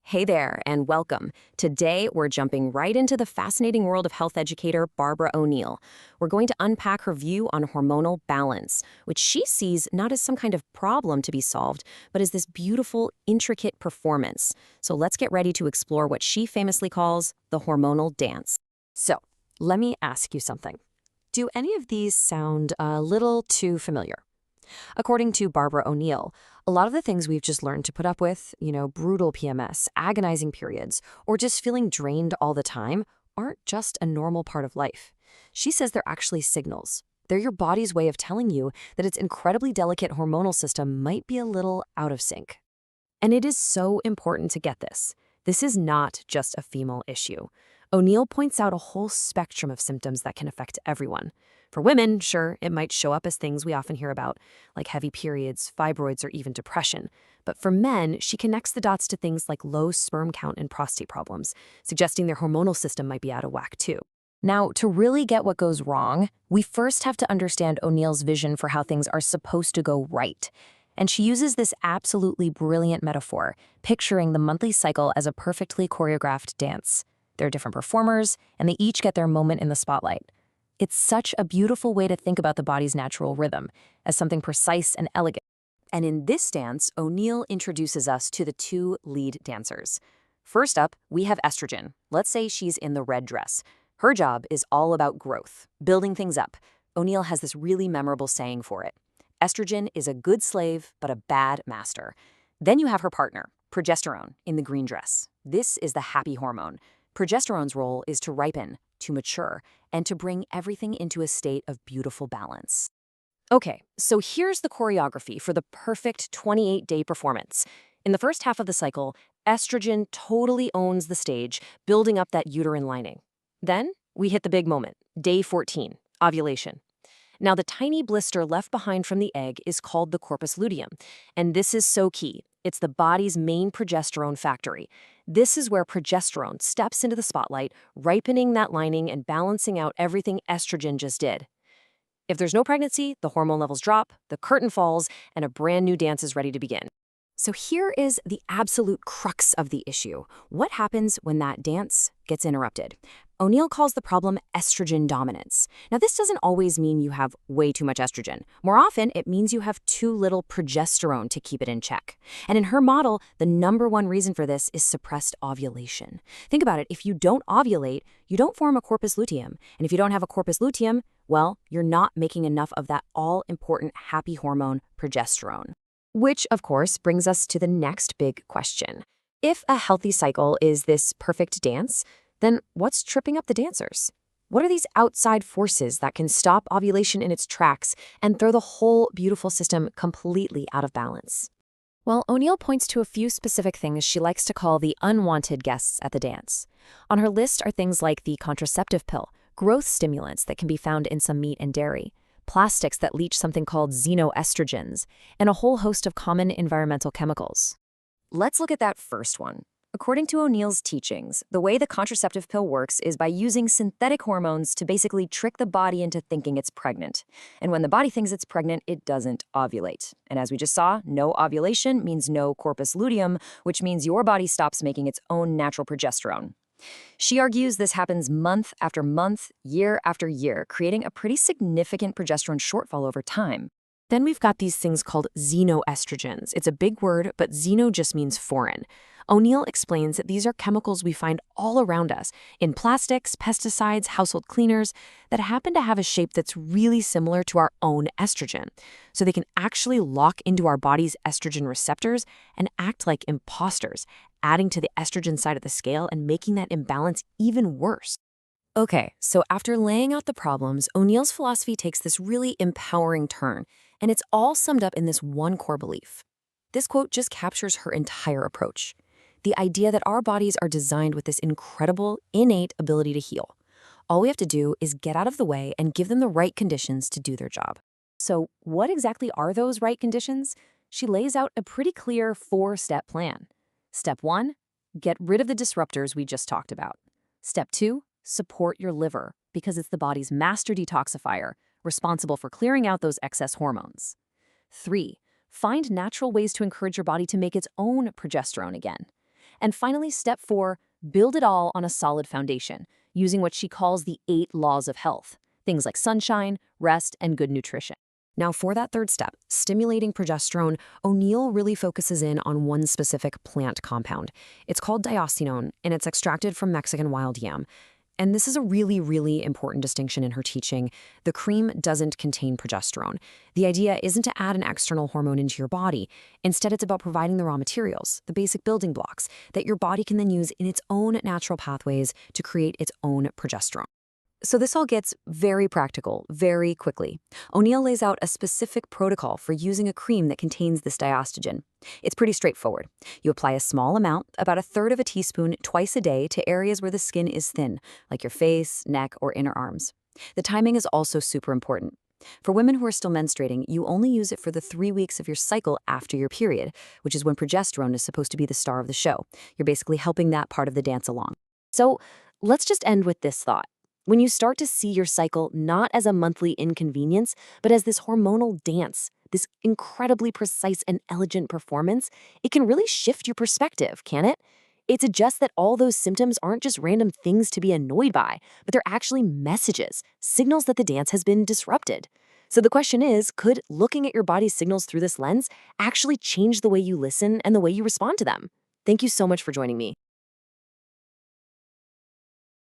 Hey there, and welcome. Today, we're jumping right into the fascinating world of health educator Barbara O'Neill. We're going to unpack her view on hormonal balance, which she sees not as some kind of problem to be solved, but as this beautiful, intricate performance. So let's get ready to explore what she famously calls the hormonal dance. So, let me ask you something. Do any of these sound a little too familiar? According to Barbara O'Neill, a lot of the things we've just learned to put up with, brutal PMS, agonizing periods, or just feeling drained all the time, aren't just a normal part of life. She says they're actually signals. They're your body's way of telling you that its incredibly delicate hormonal system might be a little out of sync. And it is so important to get this. This is not just a female issue. O'Neill points out a whole spectrum of symptoms that can affect everyone. For women, sure, it might show up as things we often hear about, like heavy periods, fibroids, or even depression. But for men, she connects the dots to things like low sperm count and prostate problems, suggesting their hormonal system might be out of whack too. Now, to really get what goes wrong, we first have to understand O'Neill's vision for how things are supposed to go right. And she uses this absolutely brilliant metaphor, picturing the monthly cycle as a perfectly choreographed dance. There are different performers, and they each get their moment in the spotlight. It's such a beautiful way to think about the body's natural rhythm, as something precise and elegant. And in this dance, O'Neill introduces us to the two lead dancers. First up, we have Estrogen. Let's say she's in the red dress. Her job is all about growth, building things up. O'Neill has this really memorable saying for it. Estrogen is a good slave, but a bad master. Then you have her partner, progesterone, in the green dress. This is the happy hormone. Progesterone's role is to ripen, to mature, and to bring everything into a state of beautiful balance. Okay, so here's the choreography for the perfect 28-day performance. In the first half of the cycle, estrogen totally owns the stage, building up that uterine lining. Then, we hit the big moment, day 14, ovulation. Now, the tiny blister left behind from the egg is called the corpus luteum, and this is so key. It's the body's main progesterone factory. This is where progesterone steps into the spotlight, ripening that lining and balancing out everything estrogen just did. If there's no pregnancy, the hormone levels drop, the curtain falls, and a brand new dance is ready to begin. So here is the absolute crux of the issue. What happens when that dance gets interrupted? O'Neill calls the problem estrogen dominance. Now, this doesn't always mean you have way too much estrogen. More often, it means you have too little progesterone to keep it in check. And in her model, the number one reason for this is suppressed ovulation. Think about it. If you don't ovulate, you don't form a corpus luteum. And if you don't have a corpus luteum, well, you're not making enough of that all-important happy hormone, progesterone. Which, of course, brings us to the next big question. If a healthy cycle is this perfect dance, then what's tripping up the dancers? What are these outside forces that can stop ovulation in its tracks and throw the whole beautiful system completely out of balance? Well, O'Neill points to a few specific things she likes to call the unwanted guests at the dance. On her list are things like the contraceptive pill, growth stimulants that can be found in some meat and dairy, plastics that leach something called xenoestrogens, and a whole host of common environmental chemicals. Let's look at that first one. According to O'Neill's teachings, the way the contraceptive pill works is by using synthetic hormones to basically trick the body into thinking it's pregnant. And when the body thinks it's pregnant, it doesn't ovulate. And as we just saw, no ovulation means no corpus luteum, which means your body stops making its own natural progesterone. She argues this happens month after month, year after year, creating a pretty significant progesterone shortfall over time. Then we've got these things called xenoestrogens. It's a big word, but xeno just means foreign. O'Neill explains that these are chemicals we find all around us, in plastics, pesticides, household cleaners, that happen to have a shape that's really similar to our own estrogen. So they can actually lock into our body's estrogen receptors and act like imposters, adding to the estrogen side of the scale and making that imbalance even worse. Okay, so after laying out the problems, O'Neill's philosophy takes this really empowering turn, and it's all summed up in this one core belief. This quote just captures her entire approach. The idea that our bodies are designed with this incredible, innate ability to heal. All we have to do is get out of the way and give them the right conditions to do their job. So what exactly are those right conditions? She lays out a pretty clear 4-step plan. Step 1, get rid of the disruptors we just talked about. Step 2, support your liver, because it's the body's master detoxifier, responsible for clearing out those excess hormones. 3, find natural ways to encourage your body to make its own progesterone again. And finally, step 4, build it all on a solid foundation, using what she calls the 8 laws of health, things like sunshine, rest, and good nutrition. Now, for that third step, stimulating progesterone, O'Neill really focuses in on one specific plant compound. It's called diostinone, and it's extracted from Mexican wild yam. And this is a really, really important distinction in her teaching. The cream doesn't contain progesterone. The idea isn't to add an external hormone into your body. Instead, it's about providing the raw materials, the basic building blocks, that your body can then use in its own natural pathways to create its own progesterone. So this all gets very practical very quickly. O'Neill lays out a specific protocol for using a cream that contains this diostrogen. It's pretty straightforward. You apply a small amount, about 1/3 of a teaspoon, twice a day to areas where the skin is thin, like your face, neck, or inner arms. The timing is also super important. For women who are still menstruating, you only use it for the 3 weeks of your cycle after your period, which is when progesterone is supposed to be the star of the show. You're basically helping that part of the dance along. So let's just end with this thought. When you start to see your cycle not as a monthly inconvenience, but as this hormonal dance, this incredibly precise and elegant performance, it can really shift your perspective, can't it? It suggests that all those symptoms aren't just random things to be annoyed by, but they're actually messages, signals that the dance has been disrupted. So the question is, could looking at your body's signals through this lens actually change the way you listen and the way you respond to them? Thank you so much for joining me.